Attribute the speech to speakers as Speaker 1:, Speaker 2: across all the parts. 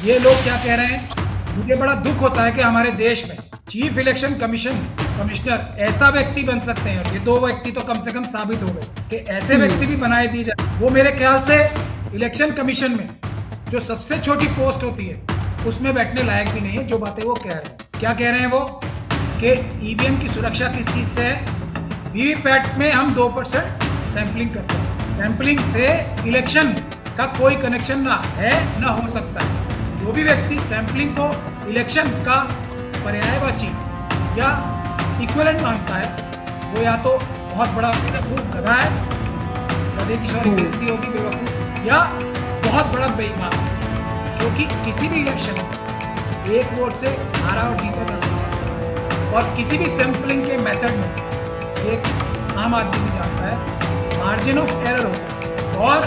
Speaker 1: ये लोग क्या कह रहे हैं, मुझे बड़ा दुख होता है कि हमारे देश में चीफ इलेक्शन कमिश्नर ऐसा व्यक्ति बन सकते हैं, और ये दो व्यक्ति तो कम से कम साबित हो गए कि ऐसे व्यक्ति भी बनाए दिए जाए। वो मेरे ख्याल से इलेक्शन कमीशन में जो सबसे छोटी पोस्ट होती है उसमें बैठने लायक भी नहीं है। जो बातें वो कह रहे हैं, क्या कह रहे हैं वो, कि ईवीएम की सुरक्षा किस चीज से है, वीवीपैट में हम 2% सैंपलिंग करते हैं, सैंपलिंग से इलेक्शन का कोई कनेक्शन ना है ना हो सकता है। जो भी व्यक्ति सैंपलिंग को इलेक्शन का पर्यायवाची या इक्विवेलेंट मानता है, वो या तो बहुत बड़ा बेवकूफ गधा है, गधे की सॉरी बेइज्जती होगी, बेवकूफ, या बहुत बड़ा बेईमान। क्योंकि किसी भी इलेक्शन में एक वोट से हारा और जीता जा सकता है, और किसी भी सैंपलिंग के मेथड में एक आम आदमी भी जानता है मार्जिन ऑफ एरर होता है। और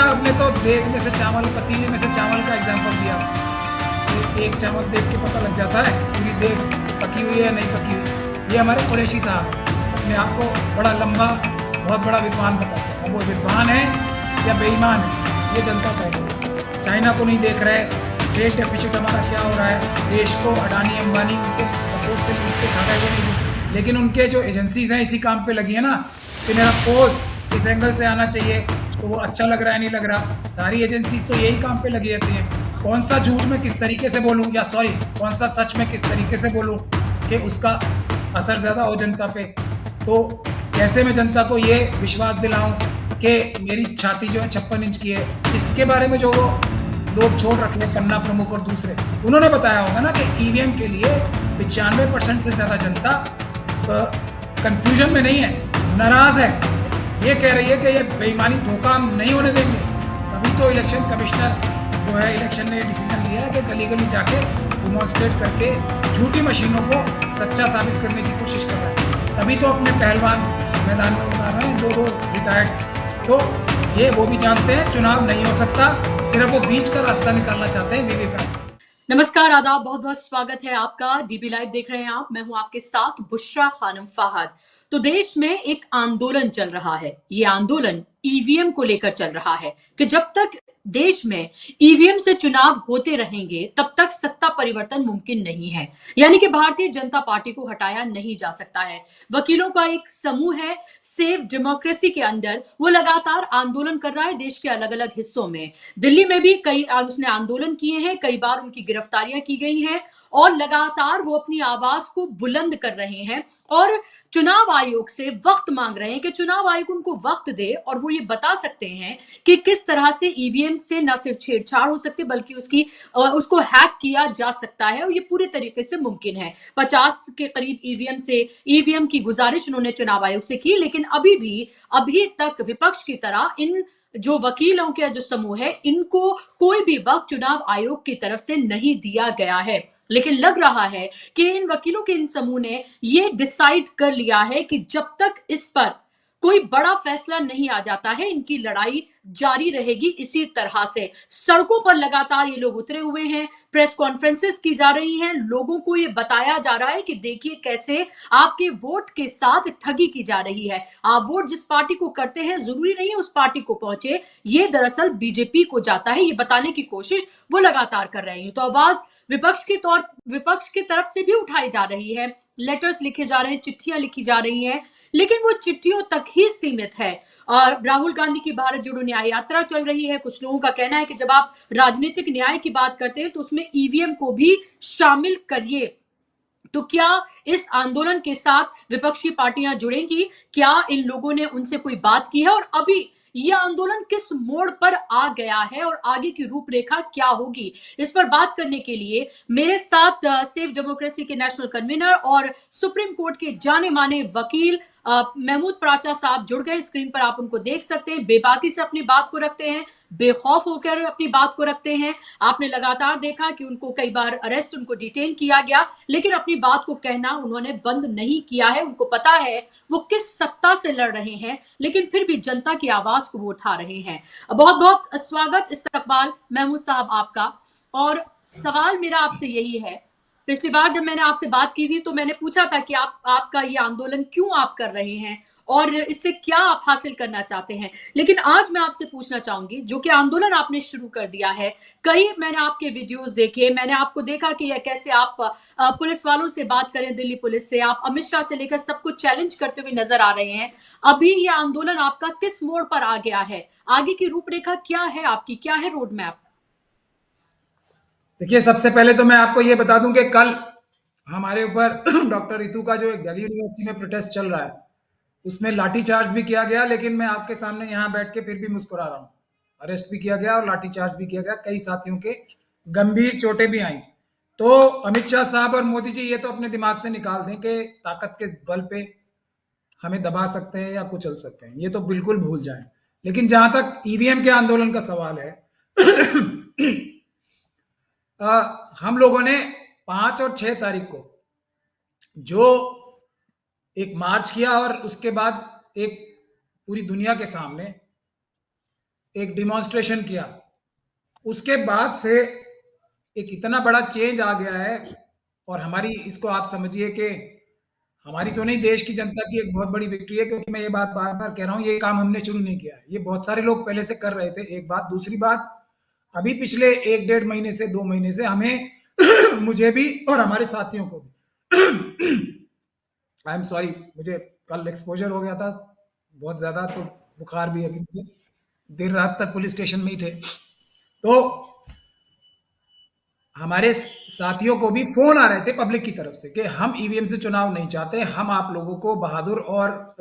Speaker 1: आपने तो देख में से चावल, पतीले में से चावल का एग्जांपल दिया, एक चावल देख के पता लग जाता है पूरी देख पकी हुई है नहीं पकी हुई। ये हमारे कुरैशी साहब अपने आप को बड़ा लंबा बहुत बड़ा विद्वान बताते हैं। वो विद्वान है या बेईमान है, ये जनता तय करेगी। चाइना को नहीं देख रहे, ट्रेड डेफिसिट हमारा क्या हो रहा है, देश को अडानी अंबानी उनके सपोर्ट से लूट के खाता है नहीं, लेकिन उनके जो एजेंसीज हैं इसी काम पे लगी है ना कि मेरा पोस्ट इस एंगल से आना चाहिए, तो वो अच्छा लग रहा है नहीं लग रहा। सारी एजेंसीज तो यही काम पे लगी रहती हैं। कौन सा झूठ में किस तरीके से बोलूं, या सॉरी कौन सा सच में किस तरीके से बोलूं कि उसका असर ज्यादा हो जनता पे। तो कैसे मैं जनता को ये विश्वास दिलाऊं कि मेरी छाती जो है 56 इंच की है। इसके बारे में जो वो लोग छोड़ रखे पन्ना प्रमुख और दूसरे, उन्होंने बताया होगा ना कि ईवीएम के लिए 95% से ज्यादा जनता कंफ्यूजन में नहीं है, नाराज है। ये कह रही है कि ये बेईमानी धोखा हम नहीं होने देंगे। तभी तो इलेक्शन कमिश्नर जो है, इलेक्शन ने डिसीजन लिया है कि गली गली जाके डिमॉन्स्ट्रेट करके झूठी मशीनों को सच्चा साबित करने की कोशिश कर रहा है। तभी तो अपने पहलवान मैदान में उतार रहे हैं, दो रिटायर्ड। तो ये वो भी जानते हैं चुनाव नहीं हो सकता, सिर्फ वो बीच का रास्ता निकालना चाहते हैं वीवीपैट।
Speaker 2: नमस्कार, आदाब, बहुत बहुत स्वागत है आपका। डीबी लाइव देख रहे हैं आप। मैं हूं आपके साथ बुशरा खानम फहद। तो देश में एक आंदोलन चल रहा है। ये आंदोलन ईवीएम को लेकर चल रहा है कि जब तक देश में ईवीएम से चुनाव होते रहेंगे तब तक सत्ता परिवर्तन मुमकिन नहीं है, यानी कि भारतीय जनता पार्टी को हटाया नहीं जा सकता है। वकीलों का एक समूह है सेव डेमोक्रेसी के अंदर, वो लगातार आंदोलन कर रहा है देश के अलग अलग हिस्सों में। दिल्ली में भी कई उसने आंदोलन किए हैं, कई बार उनकी गिरफ्तारियां की गई हैं और लगातार वो अपनी आवाज को बुलंद कर रहे हैं और चुनाव आयोग से वक्त मांग रहे हैं कि चुनाव आयोग उनको वक्त दे और वो ये बता सकते हैं कि किस तरह से ईवीएम से न सिर्फ छेड़छाड़ हो सकती बल्कि उसको हैक किया जा सकता है, और ये पूरे तरीके से मुमकिन है। 50 के करीब ईवीएम की गुजारिश उन्होंने चुनाव आयोग से की, लेकिन अभी तक विपक्ष की तरह इन जो वकीलों के जो समूह है इनको कोई भी वक्त चुनाव आयोग की तरफ से नहीं दिया गया है। लेकिन लग रहा है कि इन वकीलों के इन समूह ने ये डिसाइड कर लिया है कि जब तक इस पर कोई बड़ा फैसला नहीं आ जाता है इनकी लड़ाई जारी रहेगी। इसी तरह से सड़कों पर लगातार ये लोग उतरे हुए हैं, प्रेस कॉन्फ्रेंसेस की जा रही हैं, लोगों को ये बताया जा रहा है कि देखिए कैसे आपके वोट के साथ ठगी की जा रही है। आप वोट जिस पार्टी को करते हैं जरूरी नहीं है उस पार्टी को पहुंचे, ये दरअसल बीजेपी को जाता है। ये बताने की कोशिश वो लगातार कर रहे हैं। तो आवाज विपक्ष की तरफ से भी उठाई जा रही है, लेटर्स लिखे जा रहे हैं, चिट्ठियां लिखी जा रही हैं, लेकिन वो चिट्ठियों तक ही सीमित है। और राहुल गांधी की भारत जोड़ो न्याय यात्रा चल रही है। कुछ लोगों का कहना है कि जब आप राजनीतिक न्याय की बात करते हैं तो उसमें ईवीएम को भी शामिल करिए। तो क्या इस आंदोलन के साथ विपक्षी पार्टियां जुड़ेंगी? क्या इन लोगों ने उनसे कोई बात की है? और अभी यह आंदोलन किस मोड़ पर आ गया है और आगे की रूपरेखा क्या होगी? इस पर बात करने के लिए मेरे साथ सेव डेमोक्रेसी के नेशनल कन्वीनर और सुप्रीम कोर्ट के जाने माने वकील महमूद प्राचा साहब जुड़ गए। स्क्रीन पर आप उनको देख सकते हैं। बेबाकी से अपनी बात को रखते हैं, बेखौफ होकर अपनी बात को रखते हैं। आपने लगातार देखा कि उनको कई बार अरेस्ट, उनको डिटेन किया गया, लेकिन अपनी बात को कहना उन्होंने बंद नहीं किया है। उनको पता है वो किस सत्ता से लड़ रहे हैं, लेकिन फिर भी जनता की आवाज को वो उठा रहे हैं। बहुत बहुत स्वागत, इस्तकबाल महमूद साहब आपका। और सवाल मेरा आपसे यही है, पिछली बार जब मैंने आपसे बात की थी तो मैंने पूछा था कि आपका ये आंदोलन क्यों आप कर रहे हैं, और इससे क्या आप हासिल करना चाहते हैं। लेकिन आज मैं आपसे पूछना चाहूंगी, जो कि आंदोलन आपने शुरू कर दिया है, कई मैंने आपके वीडियोस देखे, मैंने आपको देखा कि कैसे आप पुलिस वालों से बात करें, दिल्ली पुलिस से, आप अमित शाह से लेकर सब कुछ चैलेंज करते हुए नजर आ रहे हैं। अभी ये आंदोलन आपका किस मोड़ पर आ गया है, आगे की रूपरेखा क्या है आपकी, क्या है रोड मैप?
Speaker 1: देखिए, सबसे पहले तो मैं आपको ये बता दूं कि कल हमारे ऊपर डॉक्टर रितु का जो एक दिल्ली यूनिवर्सिटी में प्रोटेस्ट चल रहा है, उसमें लाठीचार्ज भी किया गया, लेकिन मैं आपके सामने यहाँ बैठ के फिर भी मुस्कुरा रहा हूँ। अरेस्ट भी किया गया और लाठीचार्ज भी किया गया, कई साथियों के गंभीर चोटें भी आई। तो अमित शाह साहब और मोदी जी ये तो अपने दिमाग से निकाल दें कि ताकत के बल पे हमें दबा सकते हैं या कुचल सकते हैं, ये तो बिल्कुल भूल जाएं। लेकिन जहां तक ईवीएम के आंदोलन का सवाल है, हम लोगों ने 5 और 6 तारीख को जो एक मार्च किया और उसके बाद एक पूरी दुनिया के सामने एक डिमॉन्स्ट्रेशन किया, उसके बाद से एक इतना बड़ा चेंज आ गया है। और हमारी, इसको आप समझिए कि हमारी तो नहीं, देश की जनता की एक बहुत बड़ी विक्ट्री है, क्योंकि मैं ये बात बार बार कह रहा हूँ, ये काम हमने शुरू नहीं किया है, ये बहुत सारे लोग पहले से कर रहे थे। एक बात, दूसरी बात, अभी पिछले 1-1.5 महीने से 2 महीने से हमें मुझे भी और हमारे साथियों को भी आई एम सॉरी, मुझे कल एक्सपोजर हो गया था बहुत ज्यादा, तो बुखार भी अभी मुझे, देर रात तक पुलिस स्टेशन में ही थे। तो हमारे साथियों को भी फोन आ रहे थे पब्लिक की तरफ से कि हम ईवीएम से चुनाव नहीं चाहते, हम आप लोगों को बहादुर और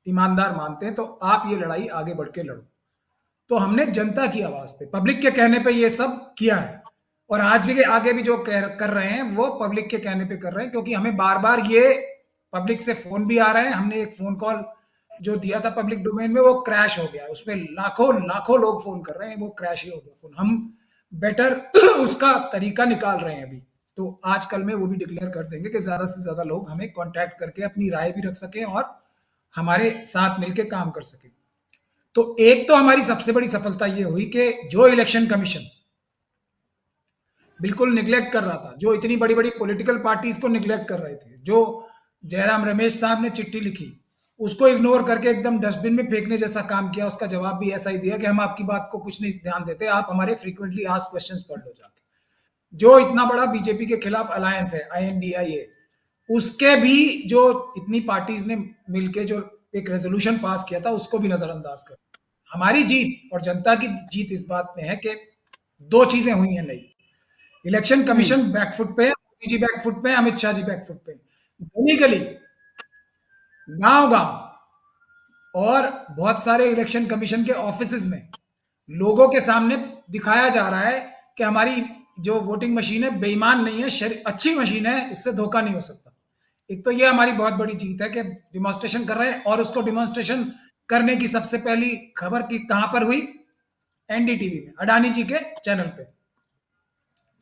Speaker 1: ईमानदार मानते हैं, तो आप ये लड़ाई आगे बढ़ के लड़ो। तो हमने जनता की आवाज पे, पब्लिक के कहने पे ये सब किया है। और आज भी आगे भी जो कर रहे हैं वो पब्लिक के कहने पे कर रहे हैं, क्योंकि हमें बार बार ये पब्लिक से फोन भी आ रहे हैं। हमने एक फोन कॉल जो दिया था पब्लिक डोमेन में, वो क्रैश हो गया, उसमें लाखों लाखों लोग फोन कर रहे हैं, वो क्रैश ही हो गया फोन। हम बेटर उसका तरीका निकाल रहे हैं अभी, तो आजकल में वो भी डिक्लेयर कर देंगे कि ज्यादा से ज्यादा लोग हमें कांटेक्ट करके अपनी राय भी रख सकें और हमारे साथ मिलकर काम कर सकें। तो एक तो हमारी सबसे बड़ी सफलता ये हुई कि जो इलेक्शन कमीशन बिल्कुल निगलेक्ट कर रहा था, जो इतनी बड़ी बड़ी पॉलिटिकल पार्टीज को निगलेक्ट कर रहे थे, जो जयराम रमेश साहब ने चिट्ठी लिखी उसको इग्नोर करके एकदम डस्टबिन में फेंकने जैसा काम किया, उसका जवाब भी ऐसा ही दिया कि हम आपकी बात को कुछ नहीं ध्यान देते, आप हमारे फ्रीक्वेंटली आस्क्ड क्वेश्चंस पढ़ लो जाके। जो इतना बड़ा बीजेपी के खिलाफ अलायंस है INDIA, उसके भी जो इतनी पार्टीज ने मिलके जो एक रेजोल्यूशन पास किया था, उसको भी नजरअंदाज कर। हमारी जीत और जनता की जीत इस बात में है कि 2 चीजें हुई हैं नई। इलेक्शन कमीशन बैकफुट पे, मोदी जी बैकफुट पे, अमित शाह जी बैकफुट पे। गली गली, गांव गांव और बहुत सारे इलेक्शन कमीशन के ऑफिसेज में लोगों के सामने दिखाया जा रहा है कि हमारी जो वोटिंग मशीन है बेईमान नहीं है, अच्छी मशीन है, इससे धोखा नहीं हो सकता। एक तो ये हमारी बहुत बड़ी जीत है कि डिमॉन्स्ट्रेशन कर रहे हैं, और उसको डिमॉन्स्ट्रेशन करने की सबसे पहली खबर की कहां पर हुई? NDTV में, अडानी जी के चैनल पे।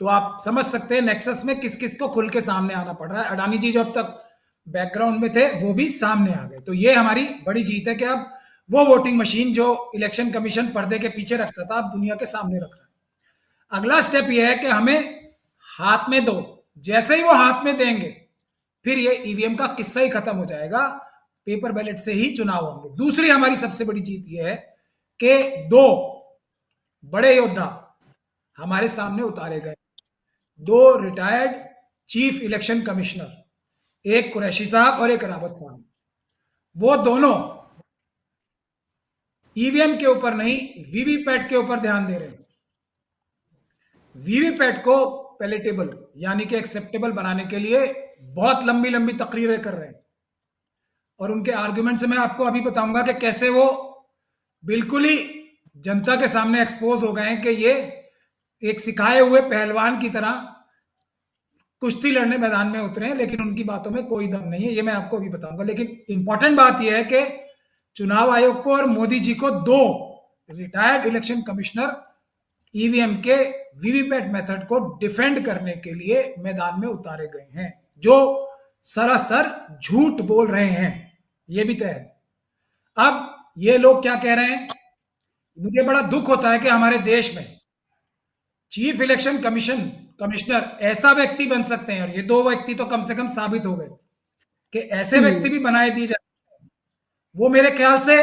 Speaker 1: तो आप समझ सकते हैं नेक्सस में किस किस को खुल के सामने आना पड़ रहा है। अडानी जी जो अब तक बैकग्राउंड में थे वो भी सामने आ गए। तो ये हमारी बड़ी जीत है कि अब वो वोटिंग मशीन जो इलेक्शन कमीशन पर्दे के पीछे रखता था, अब दुनिया के सामने रख रहा है। अगला स्टेप ये है कि हमें हाथ में दो, जैसे ही वो हाथ में देंगे फिर ये ईवीएम का किस्सा ही खत्म हो जाएगा, पेपर बैलेट से ही चुनाव होंगे। दूसरी हमारी सबसे बड़ी जीत ये है कि 2 बड़े योद्धा हमारे सामने उतारे गए, 2 रिटायर्ड चीफ इलेक्शन कमिश्नर, एक कुरैशी साहब और एक रावत साहब। वो दोनों ईवीएम के ऊपर नहीं, वीवीपैट के ऊपर ध्यान दे रहे हैं। वीवीपैट को पैलेटेबल यानी कि एक्सेप्टेबल बनाने के लिए बहुत लंबी लंबी तकरीरें कर रहे हैं, और उनके आर्गुमेंट से मैं आपको अभी बताऊंगा कि कैसे वो बिल्कुल ही जनता के सामने एक्सपोज हो गए हैं कि ये एक सिखाए हुए पहलवान की तरह कुश्ती लड़ने मैदान में उतरे हैं, लेकिन उनकी बातों में कोई दम नहीं है, ये मैं आपको अभी बताऊंगा। लेकिन इंपॉर्टेंट बात यह है कि चुनाव आयोग को और मोदी जी को 2 रिटायर्ड इलेक्शन कमिश्नर ईवीएम के वीवीपैट मेथड को डिफेंड करने के लिए मैदान में उतारे गए हैं, जो सरासर झूठ बोल रहे हैं, ये भी तय है। अब ये लोग क्या कह रहे हैं? मुझे बड़ा दुख होता है कि हमारे देश में चीफ इलेक्शन कमिश्नर ऐसा व्यक्ति बन सकते हैं, और ये 2 व्यक्ति तो कम से कम साबित हो गए कि ऐसे व्यक्ति भी बनाए दिए जाते हैं वो मेरे ख्याल से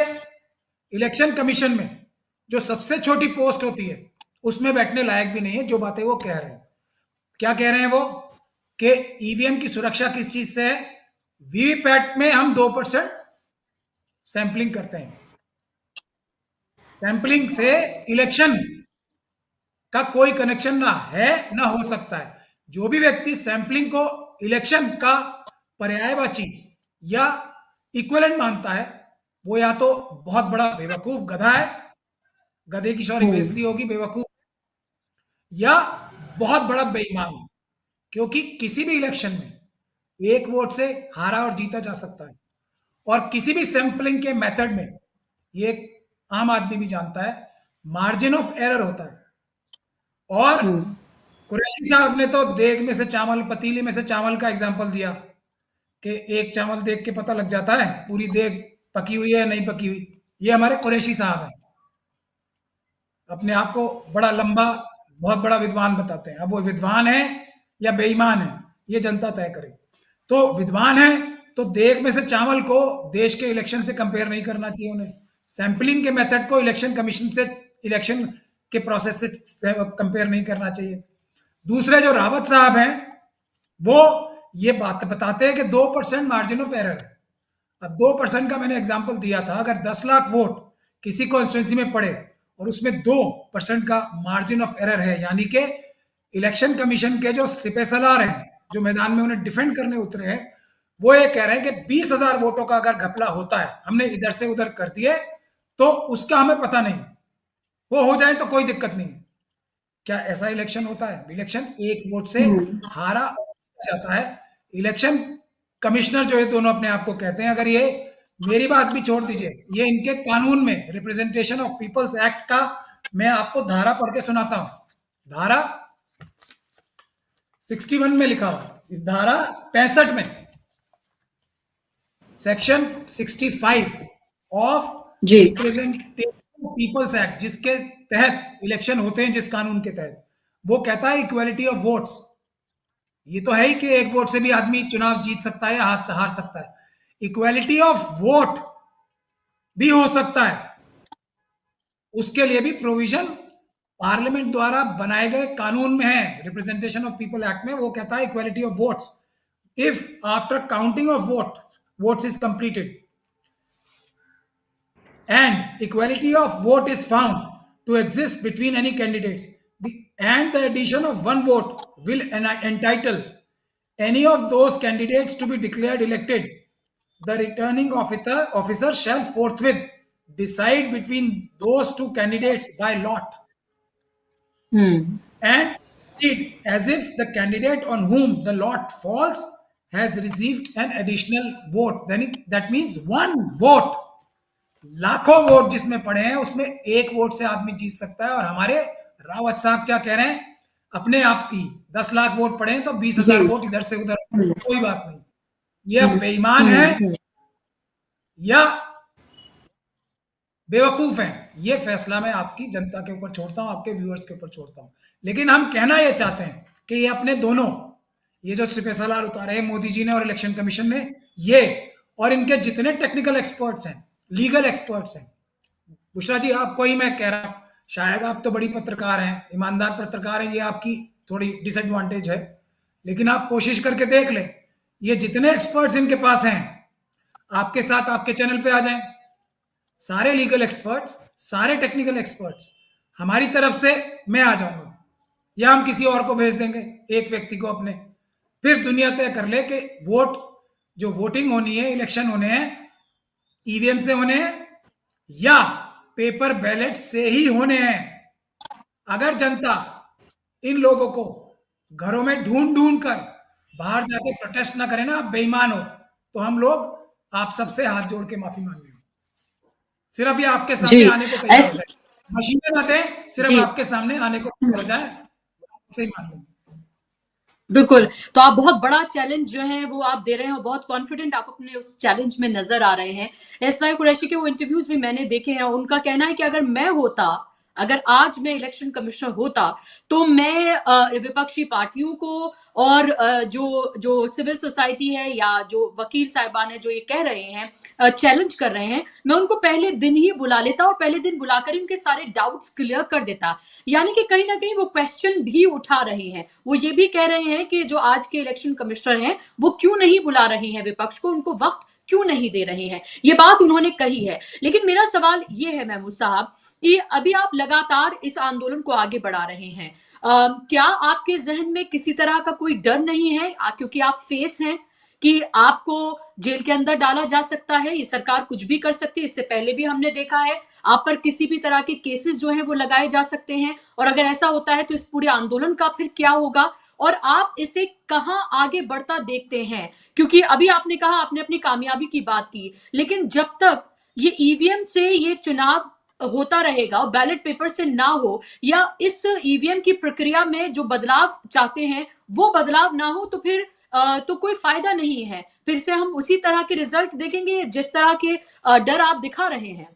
Speaker 1: इलेक्शन कमीशन में जो सबसे छोटी पोस्ट होती है उसमें बैठने लायक भी नहीं है। जो बातें वो कह रहे हैं, क्या कह रहे हैं वो, कि ईवीएम की सुरक्षा किस चीज से है, वीवीपैट में हम 2% सैंपलिंग करते हैं, सैंपलिंग से इलेक्शन का कोई कनेक्शन ना है ना हो सकता है। जो भी व्यक्ति सैंपलिंग को इलेक्शन का पर्यायवाची या इक्विवेलेंट मानता है वो या तो बहुत बड़ा बेवकूफ गधा है, गधे की सॉरी बेइज्जती होगी, बेवकूफ, या बहुत बड़ा बेईमान, क्योंकि किसी भी इलेक्शन में एक वोट से हारा और जीता जा सकता है। और किसी भी सैंपलिंग के मेथड में, ये आम आदमी भी जानता है, मार्जिन ऑफ एरर होता है। और कुरैशी साहब ने तो देग में से चावल, पतीली में से चावल का एग्जांपल दिया कि एक चावल देख के पता लग जाता है पूरी देग पकी हुई है या नहीं पकी हुई। ये हमारे कुरैशी साहब हैं, अपने आप को बड़ा लंबा, बहुत बड़ा विद्वान बताते हैं। अब वो विद्वान है या बेईमान है ये जनता तय करे। तो विद्वान है तो देग में से चावल को देश के इलेक्शन से कंपेयर नहीं करना चाहिए उन्हें, सैंपलिंग के मेथड को इलेक्शन कमीशन से, इलेक्शन के प्रोसेस से कंपेयर नहीं करना चाहिए। दूसरे जो रावत साहब हैं वो ये बात बताते हैं कि 2% मार्जिन ऑफ एरर है। अब 2% का मैंने एग्जांपल दिया था, अगर 10 लाख वोट किसी कॉन्स्टिट्यूंसी में पड़े और उसमें 2% का मार्जिन ऑफ एरर है, यानी कि इलेक्शन कमीशन के जो सिपहसालार हैं जो मैदान में उन्हें डिफेंड करने उतरे हैं, वो ये कह रहे हैं कि 20,000 वोटों का अगर घपला होता है, हमने इधर से उधर कर दिए, तो उसका हमें पता नहीं, वो हो जाए तो कोई दिक्कत नहीं। क्या ऐसा इलेक्शन होता है? इलेक्शन एक वोट से हारा जाता है। इलेक्शन कमिश्नर जो ये दोनों अपने आप को कहते हैं, अगर ये, मेरी बात भी छोड़ दीजिए, ये इनके कानून में रिप्रेजेंटेशन ऑफ पीपल्स एक्ट का मैं आपको धारा पढ़ के सुनाता हूं। धारा 61 में लिखा हुआ, धारा 65 में, section 65 of representation of people's act, जिसके तहत इलेक्शन होते हैं, जिस कानून के तहत, वो कहता है इक्वालिटी ऑफ वोट्स। ये तो है ही कि एक वोट से भी आदमी चुनाव जीत सकता है या हार सकता है। इक्वालिटी ऑफ वोट भी हो सकता है, उसके लिए भी प्रोविजन पार्लियामेंट द्वारा बनाए गए कानून में है, रिप्रेजेंटेशन ऑफ पीपल एक्ट में। वो कहता है equality of votes if after counting of votes is completed and equality of vote is found to exist between any candidates, and the addition of one vote will entitle any of those candidates to be declared elected, the returning officer shall forthwith decide between those two candidates by lot and proceed as if the candidate on whom the lot falls has received an additional vote. Then that means one vote, लाखों vote जिसमें पड़े हैं उसमें एक vote से आदमी जीत सकता है। और हमारे रावत साहब क्या कह रहे हैं, अपने आप ही 10 लाख वोट पड़े हैं तो 20,000 वोट इधर से उधर, कोई बात नहीं। ये अब बेईमान है या बेवकूफ हैं, ये फैसला मैं आपकी जनता के ऊपर छोड़ता हूं, आपके व्यूअर्स के ऊपर छोड़ता हूं। लेकिन हम कहना ये चाहते हैं कि ये अपने दोनों, ये जो सिपहसालार उतारे हैं मोदी जी ने और इलेक्शन कमीशन ने, ये और इनके जितने टेक्निकल एक्सपर्ट्स हैं, लीगल एक्सपर्ट्स हैं, बुशरा जी आपको ही मैं कह रहा हूं, शायद आप तो बड़ी पत्रकार हैं, ईमानदार पत्रकार हैं, ये आपकी थोड़ी डिसएडवांटेज है, लेकिन आप कोशिश करके देख लें, ये जितने एक्सपर्ट्स इनके पास हैं, आपके साथ आपके चैनल पे आ जाएं, सारे लीगल एक्सपर्ट्स, सारे टेक्निकल एक्सपर्ट्स, हमारी तरफ से मैं आ जाऊंगा या हम किसी और को भेज देंगे, एक व्यक्ति को अपने, फिर दुनिया तय कर ले कि वोट, जो वोटिंग होनी है, इलेक्शन होने हैं, ईवीएम से होने हैं या पेपर बैलेट से ही होने हैं। अगर जनता इन लोगों को घरों में ढूंढ ढूंढ कर बाहर जाके प्रोटेस्ट ना करे ना, आप बेईमान हो, तो हम लोग आप सबसे हाथ जोड़ के माफी मांगेंगे। सिर्फ ये आपके सामने आने को तैयार हो जाए, मशीनें ना दें, सिर्फ आपके सामने आने को तैयार हो जाए, सही मान लेंगे।
Speaker 2: बिल्कुल, तो आप बहुत बड़ा चैलेंज जो है वो आप दे रहे हैं और बहुत कॉन्फिडेंट आप अपने उस चैलेंज में नजर आ रहे हैं। एसवाई कुरैशी के वो इंटरव्यूज भी मैंने देखे हैं, उनका कहना है कि अगर मैं होता अगर आज मैं इलेक्शन कमिश्नर होता तो मैं विपक्षी पार्टियों को और जो जो सिविल सोसाइटी है या जो वकील साहिबान है जो ये कह रहे हैं, चैलेंज कर रहे हैं, मैं उनको पहले दिन ही बुला लेता और पहले दिन बुलाकर इनके सारे डाउट्स क्लियर कर देता। यानी कि कहीं ना कहीं वो क्वेश्चन भी उठा रहे हैं, वो ये भी कह रहे हैं कि जो आज के इलेक्शन कमिश्नर हैं वो क्यों नहीं बुला रहे हैं विपक्ष को, उनको वक्त क्यों नहीं दे रहे हैं, ये बात उन्होंने कही है। लेकिन मेरा सवाल ये है महमूद साहब कि अभी आप लगातार इस आंदोलन को आगे बढ़ा रहे हैं, क्या आपके जहन में किसी तरह का कोई डर नहीं है, क्योंकि आप फेस हैं कि आपको जेल के अंदर डाला जा सकता है, ये सरकार कुछ भी कर सकती है, इससे पहले भी हमने देखा है, आप पर किसी भी तरह के केसेस जो हैं वो लगाए जा सकते हैं, और अगर ऐसा होता है तो इस पूरे आंदोलन का फिर क्या होगा, और आप इसे कहां आगे बढ़ता देखते हैं? क्योंकि अभी आपने कहा, आपने अपनी कामयाबी की बात की, लेकिन जब तक ये ईवीएम से ये चुनाव होता रहेगा, बैलेट पेपर से ना हो, या इस ईवीएम की प्रक्रिया में जो बदलाव चाहते हैं वो बदलाव ना हो, तो फिर तो कोई फायदा नहीं है, फिर से हम उसी तरह के रिजल्ट देखेंगे जिस तरह के डर आप दिखा रहे हैं।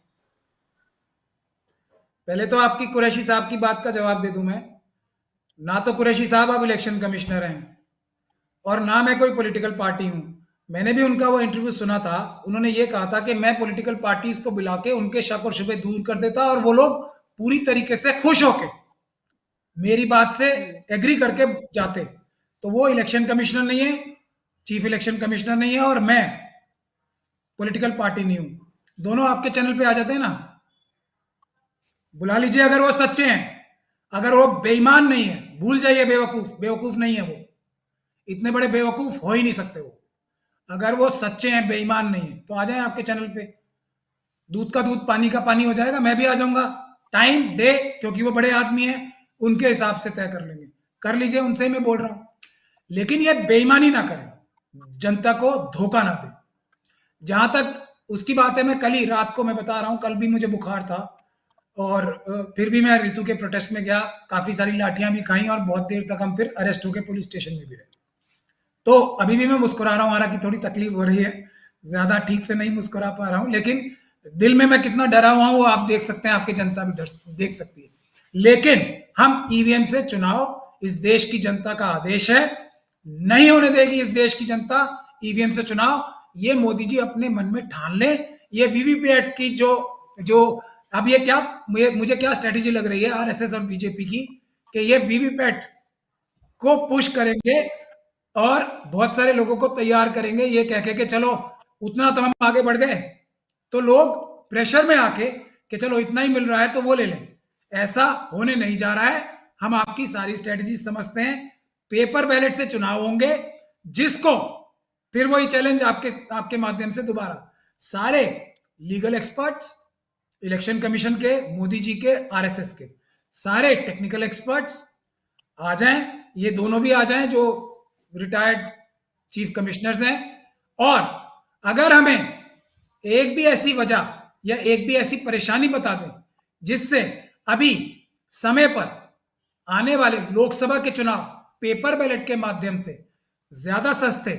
Speaker 1: पहले तो आपकी कुरैशी साहब की बात का जवाब दे दूं मैं। ना तो कुरैशी साहब अब इलेक्शन कमिश्नर हैं और ना मैं कोई पॉलिटिकल पार्टी हूं। मैंने भी उनका वो इंटरव्यू सुना था, उन्होंने ये कहा था कि मैं पॉलिटिकल पार्टीज को बुला के उनके शक और शुबे दूर कर देता और वो लोग पूरी तरीके से खुश होके मेरी बात से एग्री करके जाते। तो वो इलेक्शन कमिश्नर नहीं है, चीफ इलेक्शन कमिश्नर नहीं है, और मैं पॉलिटिकल पार्टी नहीं हूं। दोनों आपके चैनल पे आ जाते हैं ना, बुला लीजिए अगर वो सच्चे हैं। अगर वो बेईमान नहीं है, भूल जाइए, बेवकूफ बेवकूफ नहीं है वो, इतने बड़े बेवकूफ हो ही नहीं सकते वो। अगर वो सच्चे हैं, बेईमान नहीं है, तो आ जाए आपके चैनल पे, दूध का दूध पानी का पानी हो जाएगा, मैं भी आ जाऊंगा। टाइम डे, क्योंकि वो बड़े आदमी हैं, उनके हिसाब से तय कर लेंगे, कर लीजिए, उनसे ही मैं बोल रहा हूं। लेकिन ये बेईमानी ना करें, जनता को धोखा ना दे। जहां तक उसकी बात है, मैं कल ही रात को, मैं बता रहा हूं, कल भी मुझे बुखार था और फिर भी मैं ऋतु के प्रोटेस्ट में गया, काफी सारी लाठियां भी खाई और बहुत देर तक हम फिर अरेस्ट होकर पुलिस स्टेशन में भी रहे। तो अभी भी मैं मुस्कुरा रहा हूं, हालांकि थोड़ी तकलीफ हो रही है, ज्यादा ठीक से नहीं मुस्कुरा पा रहा हूं, लेकिन दिल में मैं कितना डरा हुआ हूं वो आप देख सकते हैं, आपकी जनता भी देख सकती है। लेकिन हम ईवीएम से चुनाव, इस देश की जनता का आदेश है, नहीं होने देगी इस देश की जनता ईवीएम से चुनाव। ये मोदी जी अपने मन में ठान ले। ये वीवीपैट की जो जो अब ये क्या, मुझे क्या स्ट्रेटेजी लग रही है आरएसएस और बीजेपी की, कि ये वीवीपैट को पुश करेंगे और बहुत सारे लोगों को तैयार करेंगे ये कह के चलो उतना तो हम आगे बढ़ गए, तो लोग प्रेशर में आके कि चलो इतना ही मिल रहा है तो वो ले लें। ऐसा होने नहीं जा रहा है। हम आपकी सारी स्ट्रेटजी समझते हैं। पेपर बैलेट से चुनाव होंगे, जिसको फिर वही चैलेंज आपके माध्यम से दोबारा सारे लीगल एक्सपर्ट्स, इलेक्शन कमीशन के, मोदी जी के, आरएसएस के सारे टेक्निकल एक्सपर्ट्स आ जाएं, ये दोनों भी आ जाएं जो रिटायर्ड चीफ कमिश्नर्स हैं। और अगर हमें एक भी ऐसी वजह या एक भी ऐसी परेशानी बता दें जिससे अभी समय पर आने वाले लोकसभा के चुनाव पेपर बैलेट के माध्यम से ज्यादा सस्ते,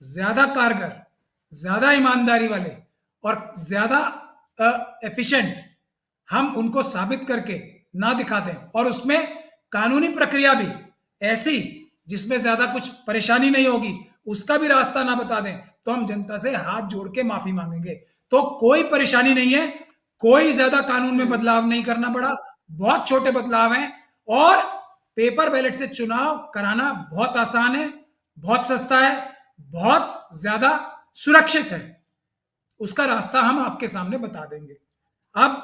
Speaker 1: ज्यादा कारगर, ज्यादा ईमानदारी वाले और ज्यादा एफिशिएंट हम उनको साबित करके ना दिखा दें, और उसमें कानूनी प्रक्रिया भी ऐसी जिसमें ज्यादा कुछ परेशानी नहीं होगी, उसका भी रास्ता ना बता दें, तो हम जनता से हाथ जोड़ के माफी मांगेंगे। तो कोई परेशानी नहीं है, कोई ज्यादा कानून में बदलाव नहीं करना पड़ा, बहुत छोटे बदलाव हैं, और पेपर बैलेट से चुनाव कराना बहुत आसान है, बहुत सस्ता है, बहुत ज्यादा सुरक्षित है। उसका रास्ता हम आपके सामने बता देंगे। अब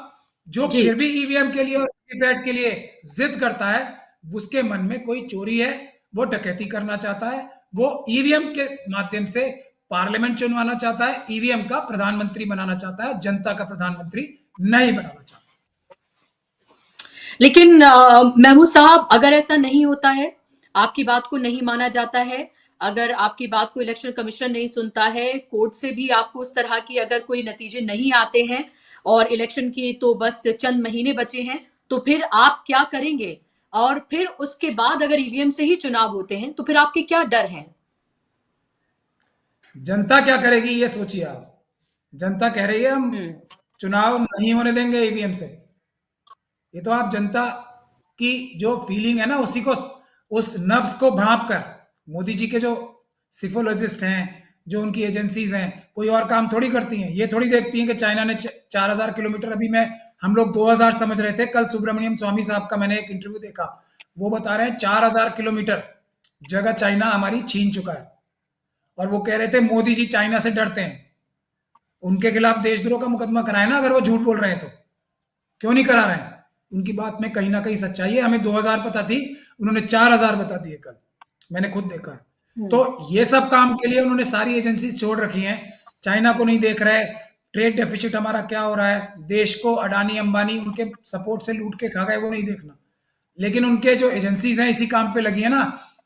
Speaker 1: जो फिर भी ईवीएम के लिए और वीवीपैट के लिए जिद करता है, उसके मन में कोई चोरी है, वो डकैती करना चाहता है, वो ईवीएम के माध्यम से पार्लियामेंट चुनवाना चाहता है, ईवीएम का प्रधानमंत्री बनाना चाहता है, जनता का प्रधानमंत्री नहीं बनाना चाहता।
Speaker 2: लेकिन महमूद साहब, अगर ऐसा नहीं होता है, आपकी बात को नहीं माना जाता है, अगर आपकी बात को इलेक्शन कमीशन नहीं सुनता है, कोर्ट से भी आपको उस तरह की अगर कोई नतीजे नहीं आते हैं और इलेक्शन की तो बस चंद महीने बचे हैं, तो फिर आप क्या करेंगे? और फिर उसके बाद अगर ईवीएम से ही चुनाव होते हैं तो फिर आपके क्या डर हैं?
Speaker 1: जनता क्या करेगी ये सोचिए आप। जनता कह रही है हम चुनाव नहीं होने देंगे ईवीएम से। ये तो आप जनता की जो फीलिंग है ना, उसी को, उस नफ्स को भांप कर मोदी जी के जो सिफोलॉजिस्ट हैं, जो उनकी एजेंसीज हैं, कोई और काम थोड़ी करती हैं। ये थोड़ी देखती हैं कि चाइना ने 4000 किलोमीटर, अभी मैं, हम लोग 2000 समझ रहे थे, कल सुब्रमण्यम स्वामी साहब का मैंने एक इंटरव्यू देखा, वो बता रहे हैं 4000 किलोमीटर जगह चाइना हमारी छीन चुका है। और वो कह रहे थे मोदी जी चाइना से डरते हैं, उनके खिलाफ देशद्रोह का मुकदमा कराए ना, अगर वो झूठ बोल रहे हैं तो। क्यों नहीं करा रहे हैं? उनकी बात में कहीं ना कहीं सच्चाई है। हमें 2000 पता थी, उन्होंने 4000 बता दिए कल, मैंने खुद देखा। तो ये सब काम के लिए उन्होंने सारी एजेंसी छोड़ रखी हैं। चाइना को नहीं देख रहे, ट्रेड डेफिसिट हमारा क्या हो रहा है, देश को अडानी अंबानी उनके सपोर्ट से लूट के खा गए, वो नहीं देखना। लेकिन उनके जो एजेंसीज हैं इसी काम पे लगी है ना,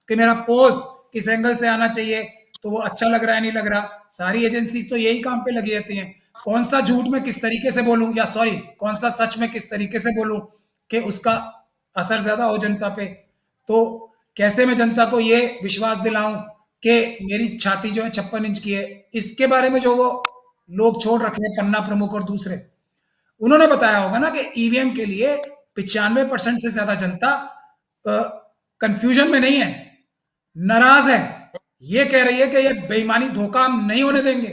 Speaker 1: कि मेरा पोज किस एंगल से आना चाहिए, तो वो अच्छा लग रहा है नहीं लग रहा। सारी एजेंसीज तो यही काम पे लगी रहती हैं, कौन सा झूठ मैं किस तरीके से बोलूं, या सॉरी कौन सा सच मैं किस तरीके से बोलूं कि उसका असर ज्यादा हो जनता पे। तो कैसे मैं जनता को ये विश्वास दिलाऊं कि मेरी छाती जो है 56 इंच की है। इसके बारे में जो वो लोग छोड़ रखे हैं, पन्ना प्रमुख और दूसरे, उन्होंने बताया होगा ना कि ईवीएम के लिए 95% से ज्यादा जनता कंफ्यूजन में नहीं है, नाराज है। ये कह रही है कि ये बेईमानी धोखा हम नहीं होने देंगे।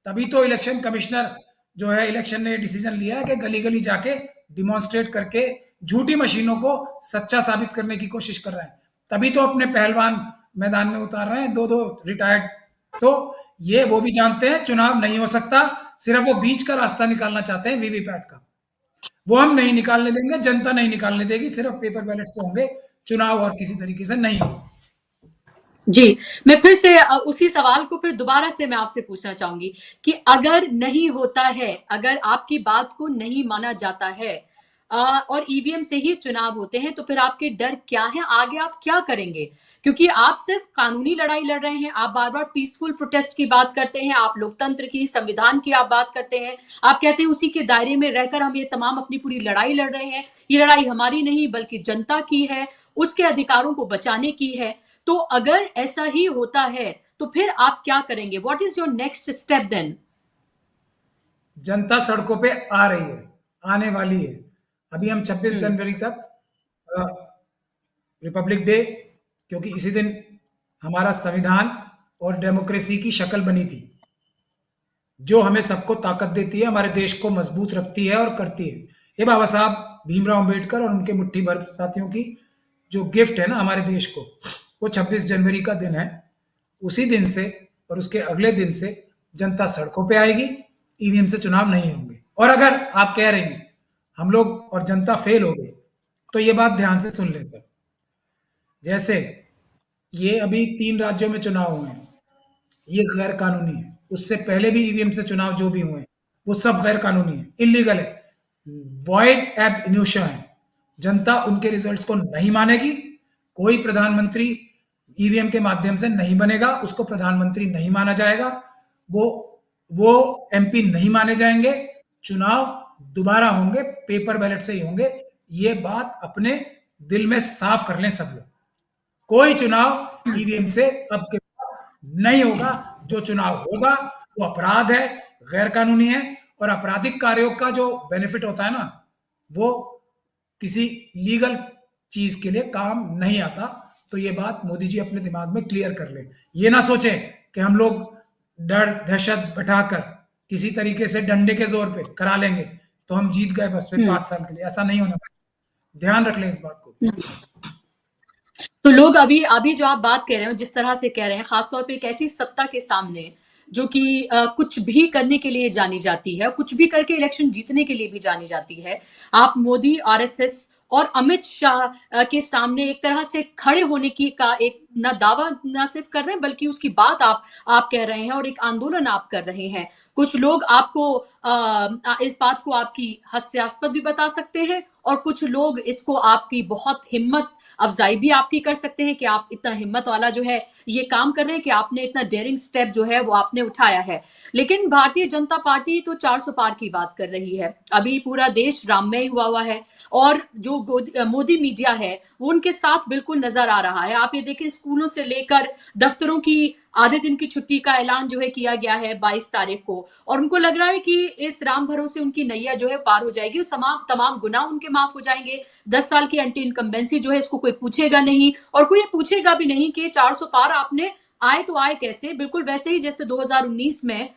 Speaker 1: तभी तो इलेक्शन कमिश्नर जो है, इलेक्शन ने डिसीजन लिया है कि गली गली जाके डिमॉन्स्ट्रेट करके झूठी मशीनों को सच्चा साबित करने की कोशिश कर रहे हैं। तभी तो अपने पहलवान मैदान में उतार रहे हैं, दो दो रिटायर्ड। तो ये वो भी जानते हैं चुनाव नहीं हो सकता, सिर्फ वो बीच का रास्ता निकालना चाहते हैं वीवीपैट का। वो हम नहीं निकालने देंगे, जनता नहीं निकालने देगी, सिर्फ पेपर बैलेट से होंगे चुनाव और किसी तरीके से नहीं होगा।
Speaker 2: जी, मैं फिर से उसी सवाल को फिर दोबारा से मैं आपसे पूछना चाहूंगी कि अगर नहीं होता है, अगर आपकी बात को नहीं माना जाता है और ईवीएम से ही चुनाव होते हैं, तो फिर आपके डर क्या है? आगे आप क्या करेंगे? क्योंकि आप सिर्फ कानूनी लड़ाई लड़ रहे हैं, आप बार-बार पीसफुल प्रोटेस्ट की बात करते हैं, आप लोकतंत्र की, संविधान की आप बात करते हैं, आप कहते हैं उसी के दायरे में रहकर हम ये तमाम अपनी पूरी लड़ाई लड़ रहे हैं। ये लड़ाई हमारी नहीं बल्कि जनता की है, उसके अधिकारों को बचाने की है। तो अगर ऐसा ही होता है तो फिर आप क्या करेंगे? What is your next step then?
Speaker 1: जनता सड़कों पे आ रही है, आने वाली है। अभी हम 26 जनवरी तक रिपब्लिक डे, क्योंकि इसी दिन हमारा संविधान और डेमोक्रेसी की शक्ल बनी थी, जो हमें सबको ताकत देती है, हमारे देश को मजबूत रखती है और करती है। ये बाबा साहब भीमराव अंबेडकर और उनके मुट्ठी भर साथियों की जो गिफ्ट है ना हमारे देश को, वो 26 जनवरी का दिन है। उसी दिन से और उसके अगले दिन से जनता सड़कों पे आएगी, ईवीएम से चुनाव नहीं होंगे। और अगर आप कह रहे हैं हम लोग और जनता फेल हो गए, तो ये बात ध्यान से सुन लें सर। जैसे ये अभी 3 राज्यों में चुनाव हुए हैं, ये गैर कानूनी है। उससे पहले भी ईवीएम से चुनाव जो भी हुए हैं, वो सब गैर कानूनी है, इलीगल है, वॉइड एब इन्यूशा है। जनता उनके रिजल्ट्स को नहीं मानेगी। कोई प्रधानमंत्री ईवीएम के माध्यम से नहीं बनेगा, उसको प्रधानमंत्री नहीं माना जाएगा, वो एमपी नहीं माने जाएंगे। चुनाव दोबारा होंगे, पेपर बैलेट से ही होंगे। ये बात अपने दिल में साफ कर लें सब लोग। कोई चुनाव ईवीएम से अब के नहीं होगा। जो चुनाव होगा वो अपराध है, गैर कानूनी है, और आपराधिक कार्यों का जो बेनिफिट होता है ना, वो किसी लीगल चीज के लिए काम नहीं आता। तो ये बात मोदी जी अपने दिमाग में क्लियर कर ले। ये ना सोचें कि हम लोग डर दहशत बैठाकर किसी तरीके से डंडे के जोर पे करा लेंगे तो हम जीत गए बस फिर 5 साल के लिए। ऐसा नहीं होना, ध्यान रख लें इस बात को।
Speaker 2: तो लोग अभी अभी जो आप बात कह रहे हो, जिस तरह से कह रहे हैं, खासतौर पे एक ऐसी सत्ता के सामने जो कि कुछ भी करने के लिए जानी जाती है, कुछ भी करके इलेक्शन जीतने के लिए भी जानी जाती है, आप मोदी, आरएसएस और अमित शाह के सामने एक तरह से खड़े होने की का एक ना दावा ना सिर्फ कर रहे हैं बल्कि उसकी बात आप कह रहे हैं और एक आंदोलन आप कर रहे हैं। कुछ लोग आपको इस बात को आपकी हास्यास्पद भी बता सकते हैं और कुछ लोग इसको आपकी बहुत हिम्मत अफजाई भी आपकी कर सकते हैं कि आप इतना हिम्मत वाला जो है ये काम कर रहे हैं कि आपने इतना डेयरिंग स्टेप जो है वो आपने उठाया है। लेकिन भारतीय जनता पार्टी तो 400 पार की बात कर रही है। अभी पूरा देश राममय हुआ है और जो मोदी मीडिया है वो उनके साथ बिल्कुल नजर आ रहा है। आप ये देखिए, स्कूलों से लेकर दफ्तरों की आधे दिन की छुट्टी का ऐलान जो है किया गया है 22 तारीख को, और उनको लग रहा है कि इस राम भरोसे उनकी नैया जो है पार हो जाएगी, तमाम गुनाह उनके माफ हो जाएंगे। 10 साल की एंटी इनकम्बेंसी जो है इसको कोई पूछेगा नहीं, और कोई ये पूछेगा भी नहीं कि 400 पार आपने आए तो आए कैसे। बिल्कुल वैसे ही जैसे 2019 में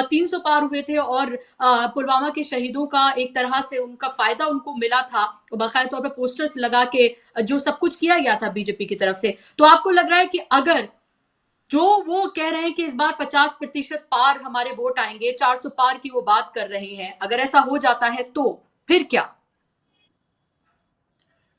Speaker 2: 300 पार हुए थे, और पुलवामा के शहीदों का एक तरह से उनका फायदा उनको मिला था, बाकायदा तौर पर पोस्टर्स लगा के जो सब कुछ किया गया था बीजेपी की तरफ से। तो आपको लग रहा है कि अगर जो वो कह रहे हैं कि इस बार 50% पार हमारे वोट आएंगे, 400 पार की वो बात कर रहे हैं, अगर ऐसा हो जाता है तो फिर क्या?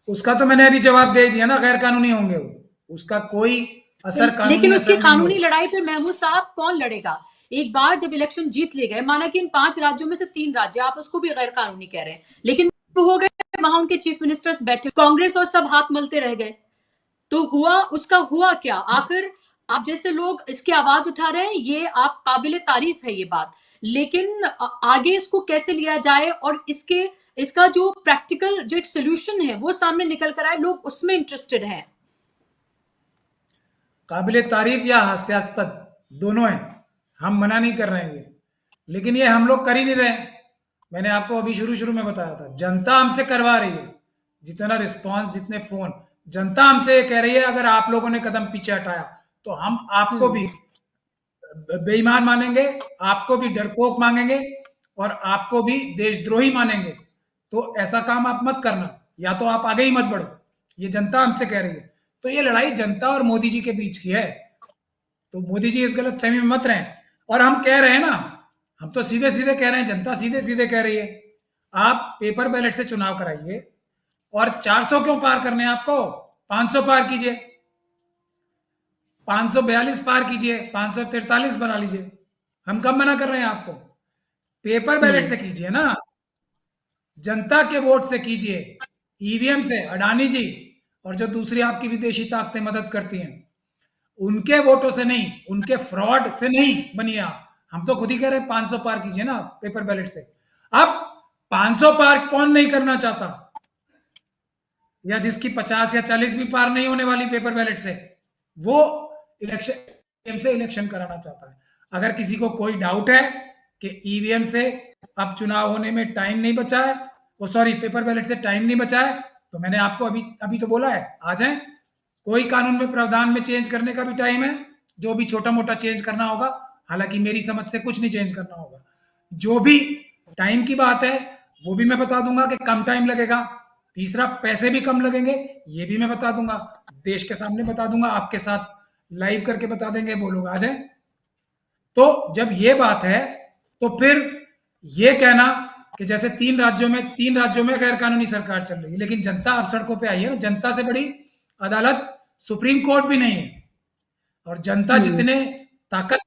Speaker 1: उसका तो मैंने अभी जवाब दे दिया ना, गैर कानूनी होंगे वो, उसका कोई असर कानूनी
Speaker 2: लेकिन उसकी
Speaker 1: असर नहीं
Speaker 2: कानूनी
Speaker 1: होगा।
Speaker 2: लड़ाई फिर महमूद साहब कौन लड़ेगा? एक बार जब इलेक्शन जीत लिए गए, माना कि इन 5 राज्यों में से 3 राज्य आप उसको भी गैर कानूनी कह रहे हैं, लेकिन वो हो गए, वहां उनके चीफ मिनिस्टर्स बैठे, कांग्रेस और सब हाथ मलते रह गए। तो हुआ, उसका हुआ क्या आखिर? आप जैसे लोग इसकी आवाज उठा रहे हैं, ये आप काबिले तारीफ है ये बात, लेकिन आगे इसको कैसे लिया जाए, और इसका जो प्रैक्टिकल जो एक सोल्यूशन है वो सामने निकल कर आए, लोग उसमें इंटरेस्टेड हैं।
Speaker 1: काबिले तारीफ या हास्यास्पद दोनों हैं, हम मना नहीं कर रहे हैं ये, लेकिन ये हम लोग कर ही नहीं रहे। मैंने आपको अभी शुरू शुरू में बताया था, जनता हमसे करवा रही है, जितना रिस्पांस, जितने फोन, जनता हमसे ये कह रही है अगर आप लोगों ने कदम पीछे हटाया तो हम आपको भी बेईमान मानेंगे, आपको भी डरपोक मांगेंगे, और आपको भी देशद्रोही मानेंगे। तो ऐसा काम आप मत करना, या तो आप आगे ही मत बढ़ो, ये जनता हमसे कह रही है। तो ये लड़ाई जनता और मोदी जी के बीच की है, तो मोदी जी इस गलत फहमी में मत रहें। और हम कह रहे हैं ना, हम तो सीधे सीधे कह रहे हैं, जनता सीधे सीधे कह रही है, आप पेपर बैलेट से चुनाव कराइए, और 400 क्यों पार करने हैं आपको, 500 पार कीजिए, 542 पार कीजिए, 543 बना लीजिए। हम कब मना कर रहे हैं आपको, पेपर बैलेट से कीजिए ना, जनता के वोट से कीजिए, ईवीएम से। अडानी जी और जो दूसरी आपकी विदेशी ताकतें मदद करती हैं, उनके वोटों से नहीं, उनके फ्रॉड से नहीं बनिए आप। हम तो खुद ही कह रहे हैं 500 पार कीजिए ना पेपर बैलेट से। अब 500 पार कौन नहीं करना चाहता, या जिसकी 50 या 40 भी पार नहीं होने वाली पेपर बैलेट से, वो इलेक्शन से इलेक्शन कराना चाहता है। अगर किसी को कोई डाउट है कि ईवीएम से अब चुनाव होने में टाइम नहीं बचा है, वो सॉरी पेपर बैलेट से टाइम नहीं बचा है, तो मैंने आपको अभी अभी तो बोला है, आ जाएं, कोई कानून में प्रावधान में चेंज करने का भी टाइम है, जो भी छोटा मोटा चेंज करना होगा, हालांकि मेरी समझ से कुछ नहीं चेंज करना होगा, जो भी टाइम की बात है वो भी मैं बता दूंगा कि कम टाइम लगेगा। तीसरा, पैसे भी कम लगेंगे, ये भी मैं बता दूंगा, देश के सामने बता दूंगा, आपके साथ लाइव करके बता देंगे, वो लोग आ जाए। तो जब ये बात है, तो फिर ये कहना कि जैसे 3 राज्यों में गैर कानूनी सरकार चल रही है, लेकिन जनता अब सड़कों पे आई है ना, जनता से बड़ी अदालत सुप्रीम कोर्ट भी नहीं है। और जनता जितने ताकत,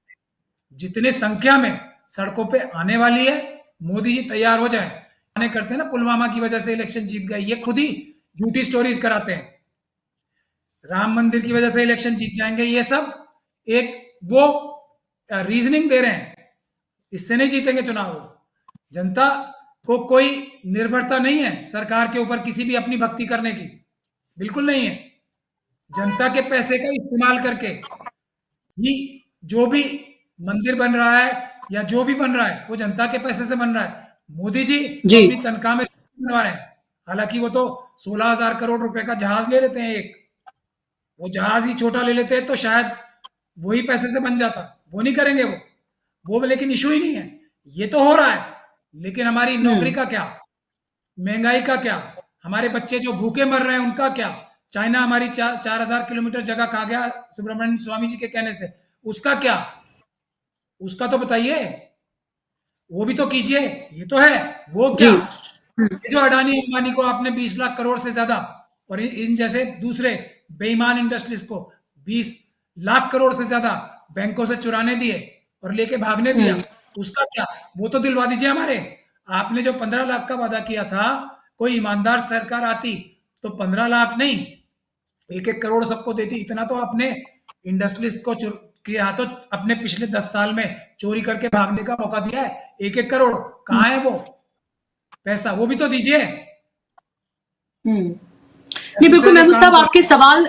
Speaker 1: जितने संख्या में सड़कों पे आने वाली है, मोदी जी तैयार हो जाए। करते हैं ना, पुलवामा की वजह से इलेक्शन जीत गए, ये खुद ही झूठी स्टोरीज कराते हैं, राम मंदिर की वजह से इलेक्शन जीत जाएंगे, ये सब एक वो रीजनिंग दे रहे हैं, इससे नहीं जीतेंगे चुनाव। जनता को कोई निर्भरता नहीं है सरकार के ऊपर किसी भी अपनी भक्ति करने की, बिल्कुल नहीं है। जनता के पैसे का इस्तेमाल करके ही जो भी मंदिर बन रहा है या जो भी बन रहा है, वो जनता के पैसे से बन रहा है। मोदी जी
Speaker 2: जी
Speaker 1: अपनी तनख्वाह में बनवा रहे हैं, हालांकि वो तो 16,000 करोड़ रुपए का जहाज ले लेते हैं एक, वो जहाज ही छोटा ले लेते हैं तो शायद वही पैसे से बन जाता, वो नहीं करेंगे वो लेकिन इशू ही नहीं है, ये तो हो रहा है। लेकिन हमारी नौकरी का क्या, महंगाई का क्या, हमारे बच्चे जो भूखे मर रहे हैं उनका क्या, चाइना हमारी 4,000 किलोमीटर जगह खा गया सुब्रमण्यम स्वामी जी के कहने से, उसका क्या, उसका तो बताइए, वो भी तो कीजिए। ये तो है, वो क्या, ये जो अडानी अंबानी को आपने 20 लाख करोड़ से ज्यादा, और इन जैसे दूसरे बेईमान इंडस्ट्रीज को 20 लाख करोड़ से ज्यादा बैंकों से चुराने दिए और लेके भागने दिया, उसका क्या, वो तो दिलवा दीजिए हमारे। आपने जो 15 लाख का वादा किया था, कोई ईमानदार सरकार आती तो 15 लाख नहीं, 1-1 करोड़ सबको देती। इतना तो आपने इंडस्ट्रीज को किया, तो अपने पिछले 10 साल में चोरी करके भागने का मौका दिया है। 1-1 करोड़ कहाँ है वो पैसा, वो भी तो दीजिए।
Speaker 2: नहीं बिल्कुल महमूद साहब, आपके सवाल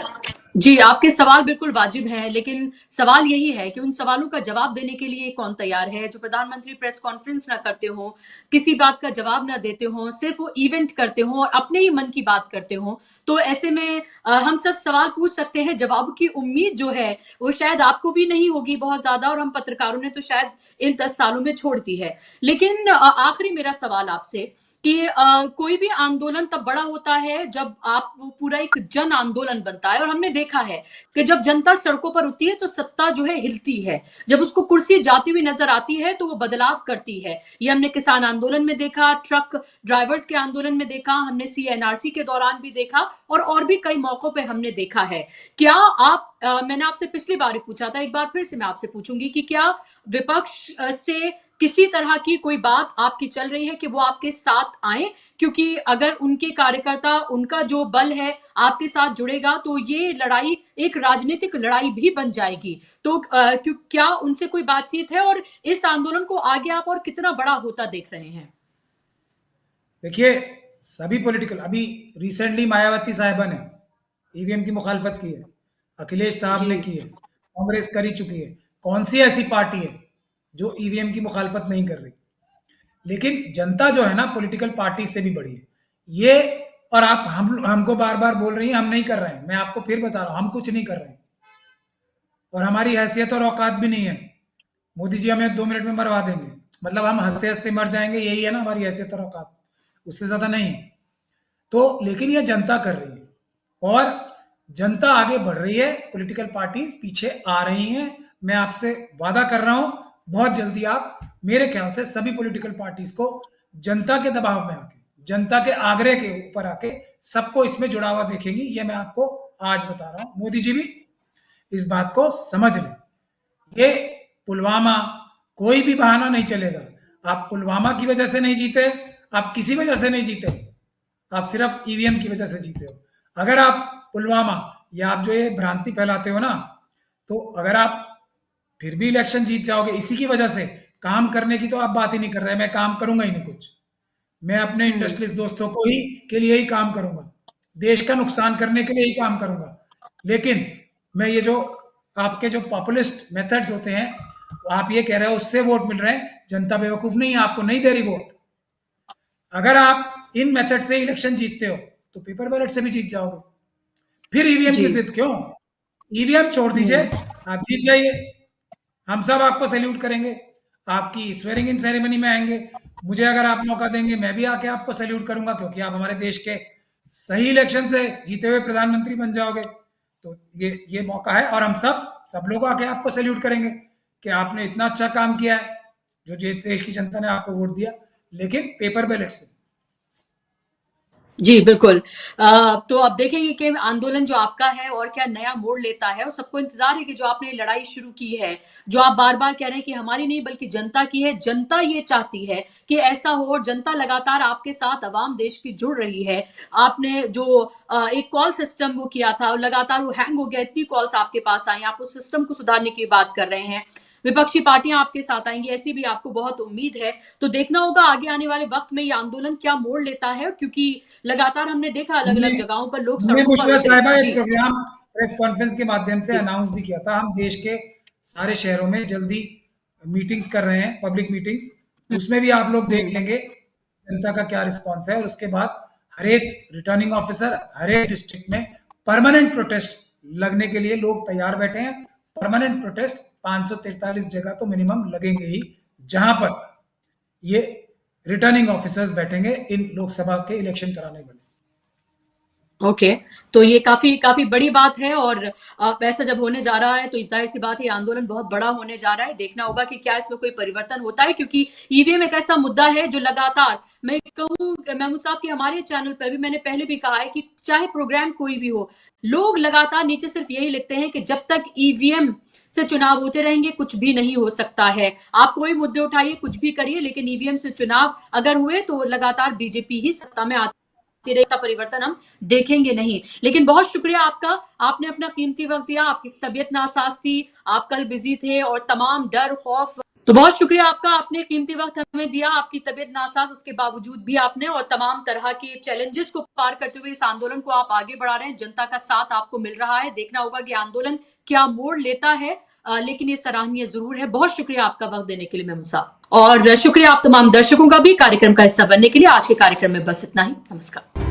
Speaker 2: जी, आपके सवाल बिल्कुल वाजिब हैं, लेकिन सवाल यही है कि उन सवालों का जवाब देने के लिए कौन तैयार है? जो प्रधानमंत्री प्रेस कॉन्फ्रेंस ना करते हों, किसी बात का जवाब ना देते हों, सिर्फ़ वो इवेंट करते हों और अपने ही मन की बात करते हों, तो ऐसे में हम सब सवाल पूछ सकते हैं, जवाब की उम्मीद जो है, वो शायद आपको भी नहीं होगी बहुत ज़्यादा और हम पत्रकारों ने तो शायद इन 10 सालों में छोड़ दी है। लेकिन आखिरी मेरा सवाल आपसे कि कोई भी आंदोलन तब बड़ा होता है जब आप वो पूरा एक जन आंदोलन बनता है और हमने देखा है कि जब जनता सड़कों पर उठती है तो सत्ता जो है हिलती है। जब उसको कुर्सी जाती हुई नजर आती है तो वो बदलाव करती है। ये हमने किसान आंदोलन में देखा, ट्रक ड्राइवर्स के आंदोलन में देखा, हमने सीएनआरसी के दौरान भी देखा और भी कई मौकों पे हमने देखा है। क्या आप मैंने आपसे पिछली बार भी पूछा था, एक बार फिर से मैं आपसे पूछूंगी कि क्या विपक्ष से किसी तरह की कोई बात आपकी चल रही है कि वो आपके साथ आए? क्योंकि अगर उनके कार्यकर्ता, उनका जो बल है आपके साथ जुड़ेगा तो ये लड़ाई एक राजनीतिक लड़ाई भी बन जाएगी। तो क्या उनसे कोई बातचीत है और इस आंदोलन को आगे आप और कितना बड़ा होता देख रहे हैं?
Speaker 1: देखिए, सभी पॉलिटिकल अभी रिसेंटली मायावती साहिबा ने ईवीएम की मुखालफत की है, अखिलेश साहब
Speaker 2: जी।
Speaker 1: ने की है, कांग्रेस कर ही चुकी है। कौन सी ऐसी पार्टी है जो ईवीएम की मुखालफत नहीं कर रही? लेकिन जनता जो है ना, पॉलिटिकल पार्टी से भी बड़ी है ये। और आप हमको बार बार बोल रही हैं हम नहीं कर रहे हैं। मैं आपको फिर बता रहा हूं, हम कुछ नहीं कर रहे हैं और हमारी हैसियत और औकात भी नहीं है। मोदी जी हमें 2 मिनट में मरवा देंगे, मतलब हम हंसते हंसते मर जाएंगे, यही है ना हमारी हैसियत और औकात, उससे ज्यादा नहीं है। तो लेकिन ये जनता कर रही है और जनता आगे बढ़ रही है, पॉलिटिकल पार्टीज पीछे आ रही हैं। मैं आपसे वादा कर रहा हूं, बहुत जल्दी आप, मेरे ख्याल से सभी पॉलिटिकल पार्टीज को जनता के दबाव में आके, जनता के आग्रह के ऊपर आके सबको इसमें जुड़ा हुआ देखेंगी। ये मैं आपको आज बता रहा हूं। मोदी जी भी इस बात को समझ लें। ये पुलवामा, कोई भी बहाना नहीं चलेगा। आप पुलवामा की वजह से नहीं जीते, आप किसी वजह से नहीं जीते, आप सिर्फ ईवीएम की वजह से जीते हो। अगर आप पुलवामा या आप जो ये भ्रांति फैलाते हो ना, तो अगर आप फिर भी इलेक्शन जीत जाओगे इसी की वजह से, काम करने की तो आप बात ही नहीं कर रहे। मैं काम करूंगा ही नहीं कुछ, मैं अपने
Speaker 2: हुँ।
Speaker 1: इंडस्ट्रियलिस्ट दोस्तों को ही के लिए ही काम करूंगा, देश का नुकसान करने के लिए ही काम करूंगा। लेकिन मैं ये जो आपके जो पॉपुलिस्ट मेथड्स होते हैं, आप ये कह रहे हो उससे वोट मिल रहे हैं, जनता बेवकूफ नहीं है, आपको नहीं दे रही वोट। अगर आप इन मेथड से इलेक्शन जीतते हो तो पेपर बैलेट से भी जीत जाओगे। फिर ईवीएम की
Speaker 2: जी।
Speaker 1: जिद क्यों? ईवीएम छोड़ दीजिए,
Speaker 2: हुँ।
Speaker 1: आप जीत जाइए। हम सब आपको सैल्यूट करेंगे, आपकी स्वेरिंग इन सेरेमनी में आएंगे। मुझे अगर आप मौका देंगे मैं भी आके आपको सैल्यूट करूंगा, क्योंकि आप हमारे देश के सही इलेक्शन से जीते हुए प्रधानमंत्री बन जाओगे। तो ये मौका है और हम सब लोग आके आपको सैल्यूट करेंगे कि आपने इतना अच्छा काम किया है, जो देश की जनता ने आपको वोट दिया, लेकिन पेपर बैलेट से।
Speaker 2: जी, बिल्कुल। तो अब देखेंगे कि आंदोलन जो आपका है और क्या नया मोड़ लेता है और सबको इंतज़ार है कि जो आपने लड़ाई शुरू की है, जो आप बार-बार कह रहे हैं कि हमारी नहीं बल्कि जनता की है, जनता ये चाहती है कि ऐसा हो और जनता लगातार आपके साथ अवाम देश की जुड़ रही है। आपने जो एक कॉल सिस्टम वो किया था और लगातार वो हैंग हो गया, इतनी कॉल्स आपके पास आई, आप उस सिस्टम को सुधारने की बात कर रहे हैं। विपक्षी पार्टियाँ आपके साथ आएँगी, ऐसी भी आपको बहुत उम्मीद है। तो देखना होगा आगे आने वाले वक़्त में ये आंदोलन क्या मोड़ लेता है क्योंकि लगातार हमने देखा
Speaker 1: हमने
Speaker 2: अलग-अलग जगहों पर लोग
Speaker 1: हमने
Speaker 2: सड़कों पर
Speaker 1: बुशरा
Speaker 2: उतरे।
Speaker 1: साहिबा एक
Speaker 2: जी,
Speaker 1: प्रोग्राम प्रेस कॉन्फ्रेंस के माध्यम से
Speaker 2: जी।
Speaker 1: अनाउंस भी किया था। हम देश के सारे शहरों में जल्दी मीटिंग्स कर रहे हैं, पब्लिक मीटिंग्स।
Speaker 2: हुँ,
Speaker 1: उसमें भी आप लोग देख
Speaker 2: हुँ।
Speaker 1: लेंगे जनता का क्या रिस्पॉन्स है। और उसके बाद हर एक रिटर्निंग ऑफिसर, हर एक डिस्ट्रिक्ट में परमानेंट प्रोटेस्ट लगने के लिए लोग तैयार बैठे हैं। परमानेंट प्रोटेस्ट 543 जगह तो मिनिमम लगेंगे ही, जहां पर ये रिटर्निंग ऑफिसर्स बैठेंगे इन लोकसभा के इलेक्शन कराने वाले।
Speaker 2: ओके, तो ये काफ़ी काफ़ी बड़ी बात है और ऐसा जब होने जा रहा है तो ज़ाहिर-सी बात है ये आंदोलन बहुत बड़ा होने जा रहा है। देखना होगा कि क्या इसमें कोई परिवर्तन होता है क्योंकि ईवीएम एक ऐसा मुद्दा है जो लगातार मैं कहूँ महमूद साहब कि हमारे चैनल पे भी मैंने पहले भी कहा है कि चाहे प्रोग्राम कोई भी हो, लोग लगातार नीचे सिर्फ़ यही लिखते हैं कि जब तक ईवीएम से चुनाव होते रहेंगे कुछ भी नहीं हो सकता है। आप कोई मुद्दे उठाइए, कुछ भी करिए लेकिन ईवीएम से चुनाव अगर हुए तो लगातार बीजेपी ही सत्ता में आती रहेगी, परिवर्तन हम देखेंगे नहीं। लेकिन बहुत शुक्रिया आपका, आपने अपना कीमती वक़्त दिया, आपकी तबीयत नासाज़ थी, आप कल बिज़ी थे और तमाम डर, खौफ तो बहुत शुक्रिया आपका, आपने कीमती वक्त हमें दिया। आपकी तबीयत नासाज उसके बावजूद भी आपने और तमाम तरह के चैलेंजेस को पार करते हुए इस आंदोलन को आप आगे बढ़ा रहे हैं। जनता का साथ आपको मिल रहा है। देखना होगा कि आंदोलन क्या मोड़ लेता है, लेकिन ये सराहनीय जरूर है। बहुत शुक्रिया आपका वक्त देने के लिए मेमन साहब, और शुक्रिया आप तमाम दर्शकों का भी कार्यक्रम का हिस्सा बनने के लिए। आज के कार्यक्रम में बस इतना ही। नमस्कार।